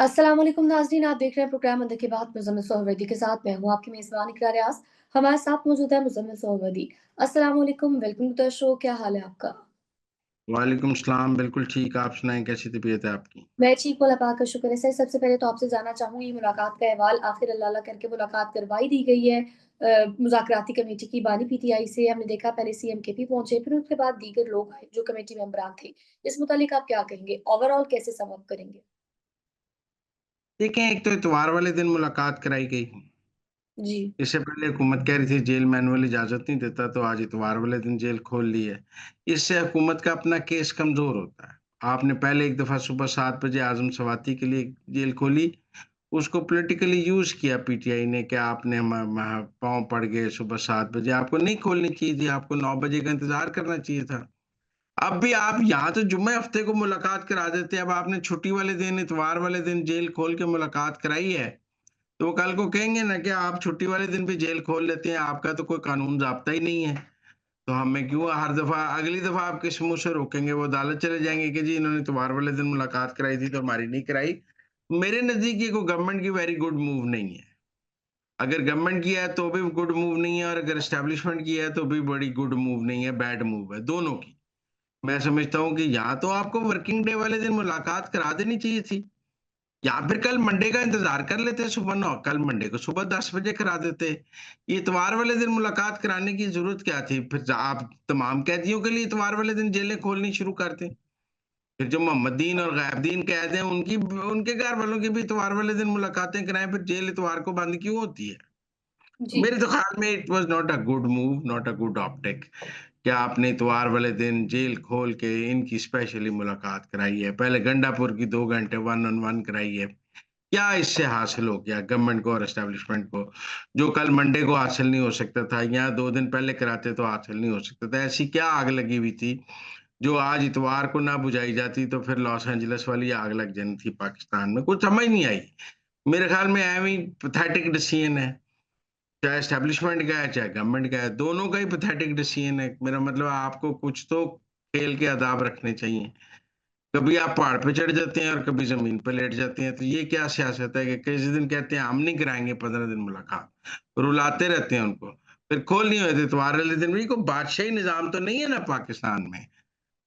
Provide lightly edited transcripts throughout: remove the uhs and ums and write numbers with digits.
अस्सलाम वालेकुम नाज़रीन, आप देख रहे हैं प्रोग्राम अंदर की बात मुज़म्मिल सोहरावर्दी के साथ। मैं हूँ आपकी मेज़बान इकरा रियाज़। हमारे साथ मौजूद है मुज़म्मिल सोहरावर्दी। अस्सलाम वालेकुम, वेलकम टू द शो। क्या हाल है आपका? वालेकुम सलाम, बिल्कुल ठीक, आप सुनाएँ कैसी तबीयत है आपकी? मैं ठीक हूँ, अल्लाह पाक का शुक्र है। सर, सबसे पहले तो आपसे जानना चाहूँगी मुलाकात का अहवाल। आखिर अल्लाह अल्लाह करके मुलाकात करवा ही दी गई है। मुज़ाकराती कमेटी की बानी पीटीआई से हमने देखा पहले सीएम के भी पहुँचे, फिर उसके बाद दीगर लोग आए जो कमेटी मेंबरान थे। इस मुतालिक आप क्या कहेंगे? ओवरऑल कैसे सम अप करेंगे? देखें, एक तो इतवार वाले दिन मुलाकात कराई गई। जी। इससे पहले हुकूमत कह रही थी जेल मैनुअल इजाज़त नहीं देता, तो आज इतवार वाले दिन जेल खोल ली है। इससे हुकूमत का अपना केस कमज़ोर होता है। आपने पहले एक दफ़ा सुबह 7 बजे आज़म सवाती के लिए जेल खोली, उसको पॉलिटिकली यूज़ किया पीटीआई ने कि आपने म मह पाँव पड़ गए सुबह 7 बजे, आपको नहीं खोलनी चाहिए थी, आपको 9 बजे का इंतज़ार करना चाहिए था। अब भी आप यहाँ तो जुम्मे हफ्ते को मुलाकात करा देते हैं, अब आपने छुट्टी वाले दिन, इतवार वाले दिन जेल खोल के मुलाकात कराई है, तो वो कल को कहेंगे ना कि आप छुट्टी वाले दिन भी जेल खोल लेते हैं, आपका तो कोई कानून ज़ाब्ता ही नहीं है। तो हमें क्यों हर दफ़ा अगली दफ़ा आप किस मुँह से रोकेंगे? वो अदालत चले जाएँगे कि जी इन्होंने इतवार वाले दिन मुलाकात कराई थी तो हमारी नहीं कराई। मेरे नज़दीक ये कोई गवर्नमेंट की वेरी गुड मूव नहीं है। अगर गवर्नमेंट की है तो भी गुड मूव नहीं है और अगर एस्टेब्लिशमेंट की है तो भी बड़ी गुड मूव नहीं है, बैड मूव है, दोनों की। मैं समझता हूँ कि या तो आपको वर्किंग डे वाले दिन मुलाकात करा देनी चाहिए थी, या फिर कल मंडे का इंतज़ार कर लेते सुबह 9 कल मंडे को सुबह 10 बजे करा देते। ये इतवार वाले दिन मुलाकात कराने की ज़रूरत क्या थी? फिर आप तमाम कैदियों के लिए इतवार वाले दिन जेलें खोलनी शुरू कर दें। फिर जो मोहम्मदीन और गैबदीन कैद हैं, उनके घर वालों की भी इतवार वाले दिन मुलाकातें कराएँ, फिर जेल इतवार को बंद क्यों होती है? जी। मेरे तो ख़्याल में it was not a good move, not a good optic. क्या आपने इतवार वाले दिन जेल खोल के इनकी स्पेशली मुलाकात कराई है। पहले गंडापुर की 2 घंटे वन ऑन वन कराई है। क्या इससे हासिल हो गया गवर्नमेंट को और एस्टेब्लिशमेंट को, जो कल मंडे को हासिल नहीं हो सकता था या 2 दिन पहले कराते तो हासिल नहीं हो सकता था। ऐसी क्या आग लगी हुई थी, जो आज इतवार को ना बुझाई जाती तो फिर लॉस एंजेलिस वाली आग लग जानी थी पाकिस्तान में, कुछ समझ नहीं आई। मेरे ख्याल में एवें ही पैथेटिक डिसीजन है। चाहे एस्टेब्लिशमेंट का है, चाहे गवर्नमेंट का है, दोनों का ही पैथेटिक डिसीजन है। मेरा मतलब आपको कुछ तो खेल के आदाब रखने चाहिए। कभी आप पहाड़ पे चढ़ जाते हैं और कभी ज़मीन पे लेट जाते हैं, तो ये क्या सियासत है कि किसी दिन कहते हैं हम नहीं कराएँगे 15 दिन मुलाकात, रुलाते रहते हैं उनको। फिर खोल नहीं होते इतवार वाले दिन भी कोई बादशाही निज़ाम तो नहीं है ना पाकिस्तान में।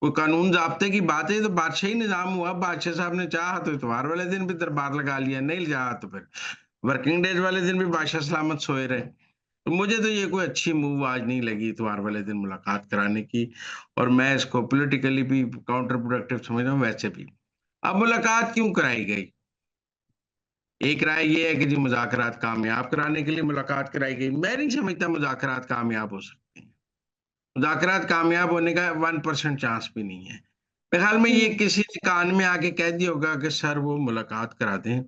कोई कानून ज़ाब्ते की बात है, ये तो बादशाही निज़ाम हुआ। बादशाह साहब ने चाहा तो इतवार वाले दिन भी दरबार लगा लिया, नहीं चाहा तो फिर वर्किंग डेज़ वाले दिन भी बादशाह सलामत सोए रहे। तो मुझे तो ये कोई अच्छी मूव आज नहीं लगी इतवार वाले दिन मुलाकात कराने की और मैं इसको पॉलिटिकली भी काउंटर प्रोडक्टिव समझ रहा हूँ, वैसे भी। अब मुलाकात क्यों कराई गई? एक राय ये है कि जी मुज़ाकरात कामयाब कराने के लिए मुलाकात कराई गई। मैं नहीं समझता मुज़ाकरात कामयाब हो सकते हैं। मुज़ाकरात कामयाब होने का 1% चांस भी नहीं है। मेरे ख़्याल में ये हुँ। किसी ने कान में आके कह दिया होगा कि सर वो मुलाकात करा दें।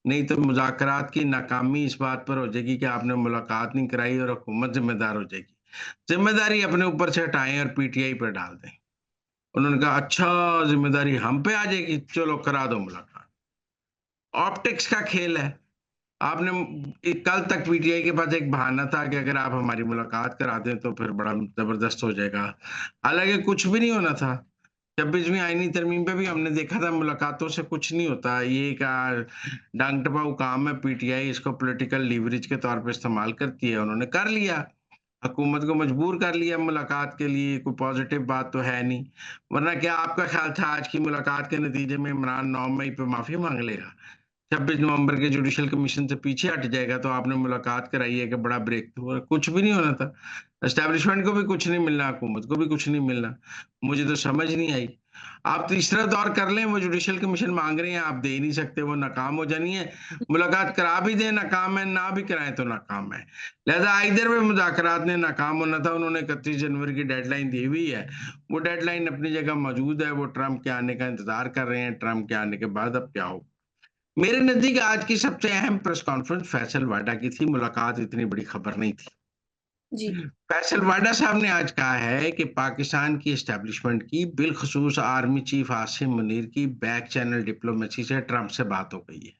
नहीं तो मुज़ाकरात की नाकामी इस बात पर हो जाएगी कि आपने मुलाकात नहीं कराई और हुकूमत ज़िम्मेदार हो जाएगी। ज़िम्मेदारी अपने ऊपर से हटाएँ और पीटीआई पर डाल दें। उन्होंने कहा अच्छा ज़िम्मेदारी हम पे आ जाएगी, चलो करा दो मुलाकात। ऑप्टिक्स का खेल है। आपने कल तक पीटीआई के पास एक बहाना था कि अगर आप हमारी मुलाकात करा दें तो फिर बड़ा ज़बरदस्त हो जाएगा। हालाँकि कुछ भी नहीं होना था। 26वीं आईनी तरमीम पे भी हमने देखा था मुलाकातों से कुछ नहीं होता। ये एक डांग टपाऊ काम है पीटीआई इसको पॉलिटिकल लीवरेज के तौर पे इस्तेमाल करती है। उन्होंने कर लिया। हुकूमत को मजबूर कर लिया मुलाकात के लिए, कोई पॉज़िटिव बात तो है नहीं। वरना क्या आपका ख़्याल था आज की मुलाकात के नतीजे में इमरान 9 मई पे माफ़ी माँग लेगा? 26 नवंबर के जुडिशल कमीशन से पीछे हट जाएगा तो आपने मुलाकात कराई है कि बड़ा ब्रेक थ्रू है, कुछ भी नहीं होना था। एस्टेब्लिशमेंट को भी कुछ नहीं मिलना, हुकूमत को भी कुछ नहीं मिलना। मुझे तो समझ नहीं आई। आप तीसरा दौर कर लें, वो जुडिशल कमीशन माँग रहे हैं, आप दे ही नहीं सकते, वो नाकाम हो जानी है। मुलाकात करा भी दें नाकाम है, ना भी कराएँ तो नाकाम है। लिहाज़ा आइदर वे मुज़ाकरात ने नाकाम होना था, उन्होंने 31 जनवरी की डेडलाइन दी हुई है। वो डेडलाइन अपनी जगह मौजूद है, वो ट्रंप के आने का इंतज़ार कर रहे हैं, ट्रंप के आने के बाद अब क्या हो मेरे नज़दीक आज की सबसे अहम प्रेस कॉन्फ्रेंस फैसल वाडा की थी, मुलाकात इतनी बड़ी खबर नहीं थी। जी। फैसल वाडा साहब ने आज कहा है कि पाकिस्तान की एस्टेब्लिशमेंट की बिलखुसूस आर्मी चीफ आसिम मुनीर की बैक चैनल डिप्लोमेसी से ट्रंप से बात हो गई है।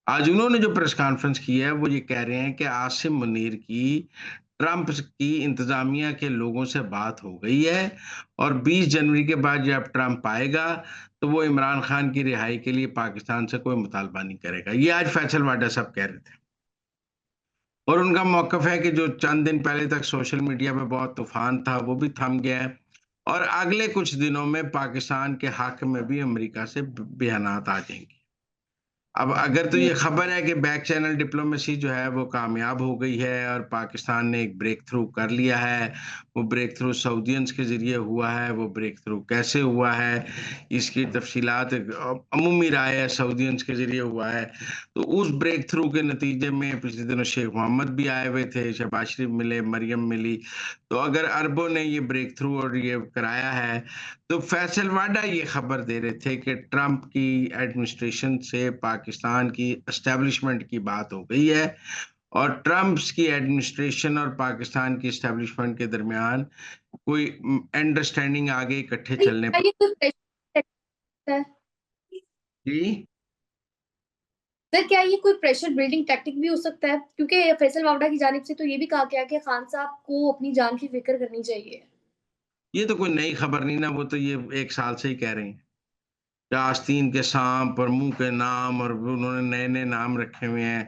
आज उन्होंने जो प्रेस कॉन्फ्रेंस की है, वो ये कह रहे हैं कि आसिम मुनीर की ट्रंप की इंतज़ामिया के लोगों से बात हो गई है और 20 जनवरी के बाद जब ट्रंप आएगा, तो वो इमरान खान की रिहाई के लिए पाकिस्तान से कोई मुतालबा नहीं करेगा। ये आज फैसल वाडा साहब कह रहे थे। और उनका मौक़िफ़ है कि जो चंद दिन पहले तक सोशल मीडिया पे बहुत तूफ़ान था, वो भी थम गया है और अगले कुछ दिनों में पाकिस्तान के हक़ में भी अमेरिका से ब बयानात आ जाएँगे। अब अगर तो हुँ, ये खबर है कि बैक चैनल डिप्लोमेसी जो है वो कामयाब हो गई है और पाकिस्तान ने एक ब्रेक थ्रू कर लिया है। वो ब्रेक थ्रू सऊदियंस के ज़रिए हुआ है, वो ब्रेक थ्रू कैसे हुआ है, इसकी तफ़सीलात अमूमी राय है सऊदियंस के ज़रिए हुआ है। तो उस ब्रेक थ्रू के नतीजे में पिछले दिनों शेख मोहम्मद भी आए हुए थे, शहबाज शरीफ मिले, मरियम मिली। तो अगर अरबों ने ये ब्रेक थ्रू और ये कराया है तो फैसल वाडा ये खबर दे रहे थे कि ट्रंप की एडमिनिस्ट्रेशन से पाकिस्तान की एस्टेब्लिशमेंट की बात हो गई है और ट्रंप्स की एडमिनिस्ट्रेशन और पाकिस्तान की एस्टेब्लिशमेंट के दरमियान कोई अंडरस्टैंडिंग आ गई इकट्ठे अरे चलने क्या पर। ये कोई प्रेशर है? जी, सर क्या ये कोई प्रेशर बिल्डिंग टैक्टिक भी हो सकता है? क्योंकि फैसल वावड़ा की जानिब से तो ये भी कहा गया कि खान साहब को अपनी जान की फ़िक्र करनी चाहिए। ये तो कोई नई खबर नहीं ना, वो तो ये 1 साल से ही कह रहे हैं। कि आस्तीन के सांप और मुँह के नाम और उन्होंने नए-नए नाम रखे हुए हैं।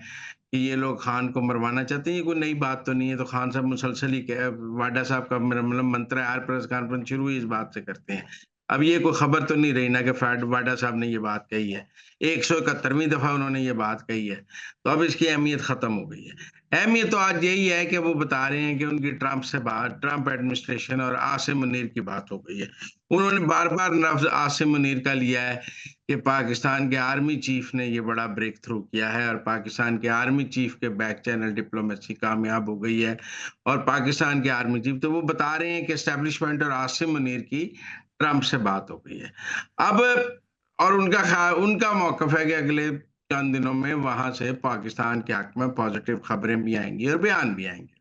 कि ये लोग खान को मरवाना चाहते हैं, ये कोई नई बात तो नहीं है, तो खान साहब मुसलसल ही वाडा साहब का मेरा मतलब मंत्र है, हर प्रेस कॉन्फ्रेंस शुरू ही इस बात से करते हैं। अब ये कोई खबर तो नहीं रही ना कि फ्राड वाडा साहब ने ये बात कही है। 171वीं दफ़ा उन्होंने ये बात कही है, तो अब इसकी अहमियत खत्म हो गई है। अहमियत तो आज यही है कि वो बता रहे हैं कि उनकी ट्रंप से बात ट्रंप एडमिनिस्ट्रेशन और आसिम मुनीर की बात हो गई है। उन्होंने बार-बार लफ्ज़ आसिम मुनीर का लिया है कि पाकिस्तान के आर्मी चीफ ने ये बड़ा ब्रेक थ्रू किया है और पाकिस्तान के आर्मी चीफ के बैक चैनल डिप्लोमेसी कामयाब हो गई है और पाकिस्तान के आर्मी चीफ तो वो बता रहे हैं कि एस्टेब्लिशमेंट और आसिम मुनीर की ट्रंप से बात हो गई है। अब और उनका मौक़िफ़ है कि अगले चंद दिनों में वहाँ से पाकिस्तान के हक़ में पॉज़िटिव खबरें भी आएँगी और बयान भी आएँगे।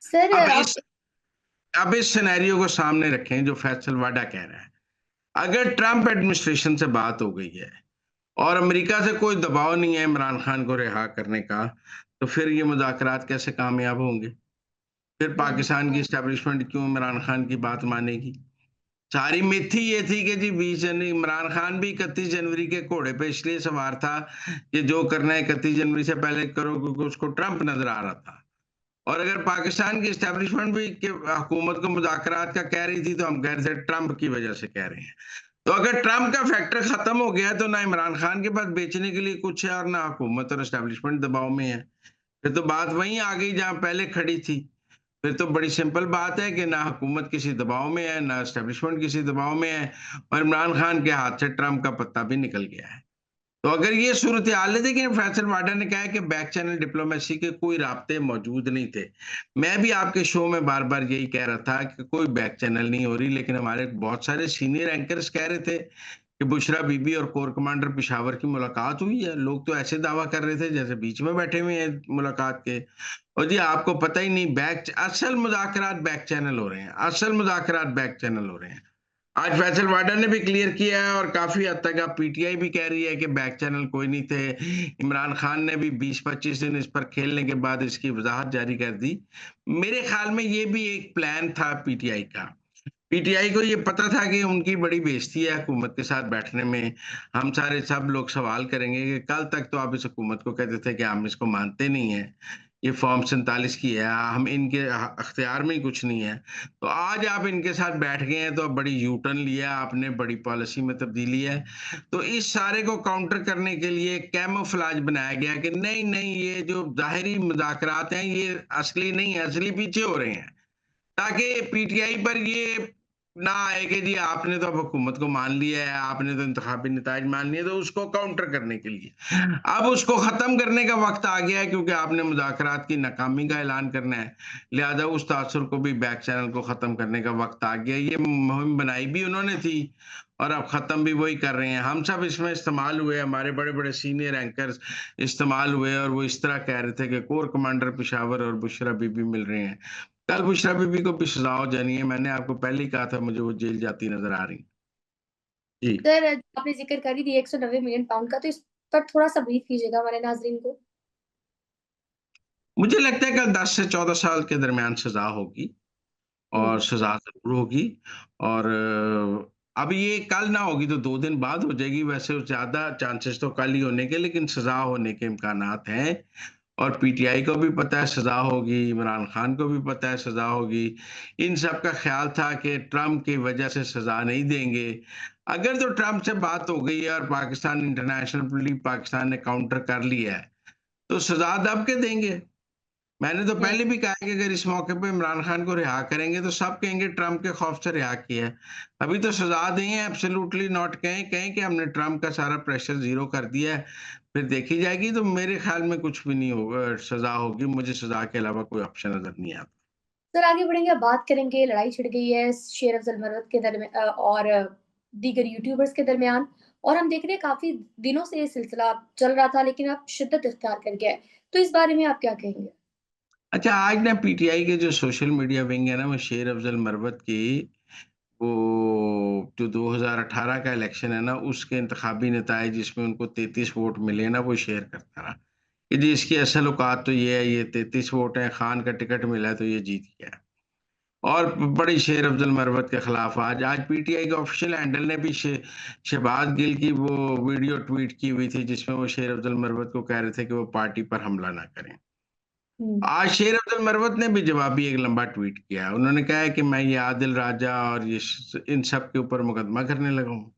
सर अब आप इस अब इस सिनेरियो को सामने रखें जो फैसल वाडा कह रहा है। अगर ट्रंप एडमिनिस्ट्रेशन से बात हो गई है और अमेरिका से कोई दबाव नहीं है इमरान खान को रिहा करने का, तो फिर ये मुज़ाकरात कैसे कामयाब होंगे? फिर हुँ, पाकिस्तान की एस्टेब्लिशमेंट क्यों इमरान खान की बात मानेगी? सारी मिथ ही ये थी कि जी 20 जनवरी इमरान खान भी 31 जनवरी के घोड़े पे इसलिए सवार था कि जो करना है 31 जनवरी से पहले करो क्योंकि उसको ट्रंप नज़र आ रहा था। और अगर पाकिस्तान की एस्टेब्लिशमेंट भी कि हुकूमत को मुज़ाकरात का कह रही थी, तो हम कह रहे थे ट्रंप की वजह से कह रहे हैं। तो अगर ट्रंप का फैक्टर खत्म हो गया, तो ना इमरान खान के पास बेचने के लिए कुछ है और ना हुकूमत और एस्टेब्लिशमेंट दबाव में है। फिर तो बात वहीं आ गई जहाँ पहले खड़ी थी। फिर तो बड़ी सिंपल बात है कि ना हुकूमत किसी दबाव में है, ना एस्टेब्लिशमेंट किसी दबाव में है और इमरान खान के हाथ से ट्रंप का पत्ता भी निकल गया है। तो अगर ये सूरत-ए-हाल है देखिए फैसल वाडा ने कहा है कि बैक चैनल डिप्लोमेसी के कोई राब्ते मौजूद नहीं थे। मैं भी आपके शो में बार-बार यही कह रहा था कि कोई बैक चैनल नहीं हो रही, लेकिन हमारे बहुत सारे सीनियर एंकर्स कह रहे थे कि बुशरा बीबी और कोर कमांडर पेशावर की मुलाकात हुई है। लोग तो ऐसे दावा कर रहे थे जैसे बीच में बैठे हुए हैं मुलाकात के। और जी आपको पता ही नहीं असल मुज़ाकरात बैक चैनल हो रहे हैं, असल मुज़ाकरात बैक चैनल हो रहे हैं। आज फैसल वाडा ने भी क्लियर किया है और काफ़ी हद तक अब पीटीआई भी कह रही है कि बैक चैनल कोई नहीं थे। इमरान खान ने भी 20-25 दिन इस पर खेलने के बाद इसकी वज़ाहत जारी कर दी। मेरे ख़्याल में ये भी एक प्लान था पीटीआई का। पीटीआई को ये पता था कि उनकी बड़ी बेइज़्ती है हुकूमत के साथ बैठने में। हम सारे सब लोग सवाल करेंगे कि कल तक तो आप इस हुकूमत को कहते थे कि हम इसको मानते नहीं हैं। ये फ़ॉर्म 47 की है, हम इनके अख्तियार में ही कुछ नहीं है। तो आज आप इनके साथ बैठ गए हैं तो अब बड़ी यू टर्न लिया आपने, बड़ी पॉलिसी में तब्दीली है। तो इस सारे को काउंटर करने के लिए कैमोफ्लेज बनाया गया कि नहीं, नहीं ये जो ज़ाहिरी मुज़ाकरात हैं ये असली नहीं है, असली पीछे हो रहे हैं। ताकि पीटीआई पर ये ना आए कि जी आपने तो अब हुकूमत को मान लिया है, आपने तो इंतखाबी नताइज मान लिए, तो उसको काउंटर करने के लिए। अब उसको ख़त्म करने का वक़्त आ गया है क्योंकि आपने मुज़ाकरात की नाकामी का ऐलान करना है। लिहाज़ा उस तासुर को भी बैक चैनल को ख़त्म करने का वक़्त आ गया। ये मुहिम बनाई भी उन्होंने थी और अब ख़त्म भी वही कर रहे हैं। हम सब इसमें इस्तेमाल हुए, हमारे बड़े-बड़े सीनियर एंकर्स इस्तेमाल हुए और वो इस तरह कह रहे थे कि कोर कमांडर पेशावर और बुशरा बीबी मिल रहे हैं। कल बुशरा बीबी को भी सज़ा हो जानी है। मैंने आपको पहले ही कहा था मुझे वो जेल जाती नज़र आ रही। जी। सर आपने ज़िक्र कर ही दिया 190 मिलियन पाउंड का, तो इस पर थोड़ा-सा ब्रीफ कीजिएगा हमारे नाज़रीन को। मुझे लगता है कल 10 से 14 साल के दरमियान सज़ा होगी हुँ, और सज़ा ज़रूर होगी और अब ये कल ना होगी तो 2 दिन बाद हो जाएगी, वैसे ज़्यादा चांसेस तो कल ही होने के, लेकिन सज़ा होने के इम्कानात हैं। और पीटीआई को भी पता है सज़ा होगी, इमरान खान को भी पता है सज़ा होगी। इन सब का ख़्याल था कि ट्रंप की वजह से सज़ा नहीं देंगे। अगर तो ट्रंप से बात हो गई है और पाकिस्तान इंटरनेशनली पाकिस्तान ने काउंटर कर लिया है, तो सज़ा दब के देंगे। मैंने तो हुँ। पहले भी कहा है कि अगर इस मौके पे इमरान खान को रिहा करेंगे तो सब कहेंगे ट्रंप के खौफ से रिहा किया है। अभी तो सज़ा दें, एब्सोल्यूटली नॉट कहें, कहें कि हमने ट्रंप का सारा प्रेशर ज़ीरो कर दिया है, फिर देखी जाएगी। तो मेरे ख़्याल में कुछ भी नहीं होगा, सज़ा होगी, मुझे सज़ा के अलावा कोई ऑप्शन नज़र नहीं आता। सर आगे बढ़ेंगे, अब बात करेंगे लड़ाई छिड़ गई है शेर अफ़ज़ल मरवत के और दीगर यूट्यूबर्स के दरमियान और हम देख रहे हैं काफ़ी दिनों से ये सिलसिला चल रहा था लेकिन अब शिद्दत इख्तियार कर गया है। तो इस बारे में आप क्या कहेंगे? अच्छा, आज ना पीटीआई के जो सोशल मीडिया विंग है ना, वो शेर अफ़ज़ल मरवत की वो जो 2018 का इलेक्शन है ना, उसके इंतखाबी नताइज जिसमें उनको 33 वोट मिले ना, वो शेयर करता रहा कि जी इसकी असल औकात तो ये है, ये 33 वोट हैं, खान का टिकट मिला है तो ये जीत गया है। और बड़ी शेर अफ़ज़ल मरवत के खिलाफ आज आज पीटीआई के ऑफिशियल हैंडल ने भी शहबाज गिल की वो वीडियो ट्वीट की हुई थी जिसमें वो शेर अफ़ज़ल मरवत को कह रहे थे कि वो पार्टी पर हमला ना करें। हुँ। आज शेर अब्दुल मरवत ने भी जवाबी एक लंबा ट्वीट किया है। उन्होंने कहा है कि मैं ये आदिल राजा और इन सब के ऊपर मुकदमा करने लगा हूँ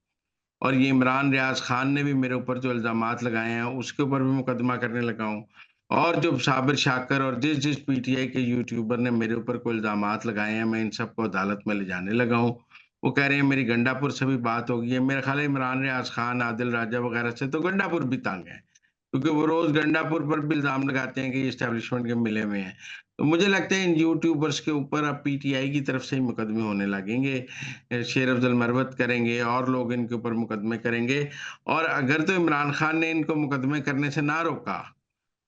और ये इमरान रियाज खान ने भी मेरे ऊपर जो इल्ज़ामात लगाए हैं, उसके ऊपर भी मुकदमा करने लगा हूँ। और जो साबिर शाकर और जिस-जिस पीटीआई के यूट्यूबर ने मेरे ऊपर कोई इल्ज़ामात लगाए हैं, मैं इन सबको अदालत में ले जाने लगा हूँ। वो कह रहे हैं मेरी गंडापुर से भी बात हो गई है। मेरा ख़्याल है इमरान रियाज खान, आदिल राजा वग़ैरह से तो गंडापुर भी तंग है। क्योंकि वो रोज़ गंडापुर पर भी इल्ज़ाम लगाते हैं कि ये एस्टेब्लिशमेंट के मिले हुए हैं। तो मुझे लगता है इन यूट्यूबर्स के ऊपर अब पीटीआई की तरफ से ही मुकदमे होने लगेंगे। शेर अफ़ज़ल मरवत करेंगे और लोग इनके ऊपर मुकदमे करेंगे और अगर तो इमरान खान ने इनको मुकदमे करने से ना रोका,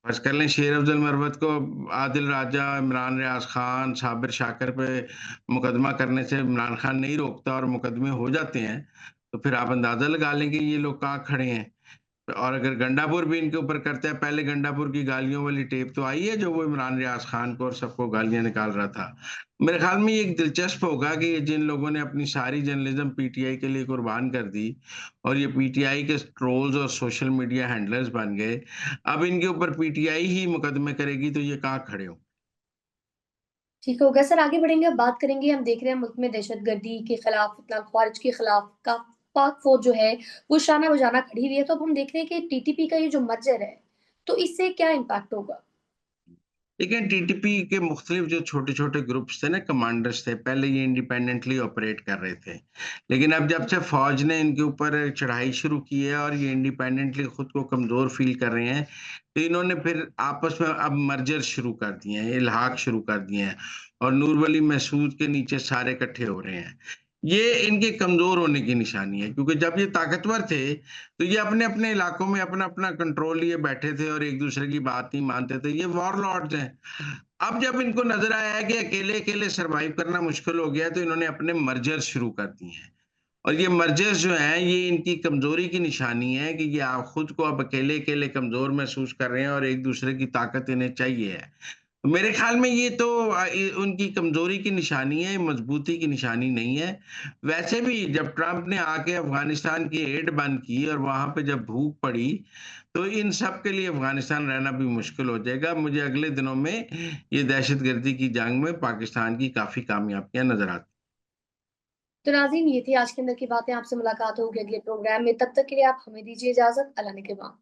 फ़र्ज़ कर लें शेर अफ़ज़ल मरवत को आदिल राजा, इमरान रियाज़ खान, साबिर शाकर पे मुकदमा करने से इमरान खान नहीं रोकता और मुकदमे हो जाते हैं, तो फिर आप अंदाज़ा लगा लें कि ये लोग कहाँ खड़े हैं। और अगर गंडापुर भी इनके ऊपर करता है, पहले गंडापुर की गालियों वाली टेप तो आई है, जो वो इमरान रियाज़ खान को और सबको गालियाँ निकाल रहा था। मेरे ख़्याल में ये एक दिलचस्प होगा कि ये जिन लोगों ने अपनी सारी जर्नलिज़्म पीटीआई के लिए कुर्बान कर दी और ये पीटीआई के ट्रोल्स और सोशल मीडिया हैंडलर्स बन गए, अब इनके ऊपर पीटीआई ही मुकदमे करेगी, तो ये कहाँ खड़े हों? ठीक हो गया। सर आगे बढ़ेंगे, अब बात करेंगे हम देख रहे हैं मुल्क में दहशतगर्दी के खिलाफ, इत्तलाल ख़वारिज के खिलाफ का पाक फ़ौज जो है वो शाना बजाना खड़ी हुई है। तो अब हम देख रहे हैं कि टीटीपी का ये जो मर्जर है, तो इससे क्या इम्पैक्ट होगा? देखिए, टीटीपी के मुख्तलिफ जो छोटे-छोटे ग्रुप्स थे ना, कमांडर्स थे, पहले ये इंडिपेंडेंटली ऑपरेट कर रहे थे। लेकिन अब जब से फ़ौज ने इनके ऊपर चढ़ाई शुरू की है और ये इंडिपेंडेंटली खुद को कमज़ोर फ़ील कर रहे हैं, तो इन्होंने फिर आपस में अब मर्जर शुरू कर दिए हैं, इल्हाक शुरू कर दिए हैं और नूर वली महसूद के नीचे सारे इकट्ठे हो रहे हैं। ये इनके कमज़ोर होने की निशानी है, क्योंकि जब ये ताकतवर थे, तो ये अपने-अपने इलाकों में अपना-अपना कंट्रोल लिए बैठे थे और एक-दूसरे की बात नहीं मानते थे। ये वॉरलॉर्ड्स हैं। अब जब इनको नज़र आया है कि अकेले-अकेले सर्वाइव करना मुश्किल हो गया है, तो इन्होंने अपने मर्जर्स शुरू कर दिए हैं। और ये मर्जर्स जो हैं, ये इनकी कमज़ोरी की निशानी है कि ये खुद को अब अकेले-अकेले कमज़ोर महसूस कर रहे हैं और एक-दूसरे की ताकत इन्हें चाहिए है। मेरे ख़्याल में ये तो उनकी कमज़ोरी की निशानी है, मज़बूती की निशानी नहीं है। वैसे भी जब ट्रंप ने आके अफ़गानिस्तान की एड बंद की और वहाँ पे जब भूख पड़ी, तो इन सब के लिए अफ़गानिस्तान रहना भी मुश्किल हो जाएगा। मुझे अगले दिनों में ये दहशतगर्दी की जंग में पाकिस्तान की काफ़ी कामयाबियाँ नज़र आती तो नाज़रीन ये थी आज के अंदर की बातें, आपसे मुलाकात होगी अगले प्रोग्राम में, तब तक के लिए आप हमें दीजिए इजाज़त, अल्लाह निगहबान।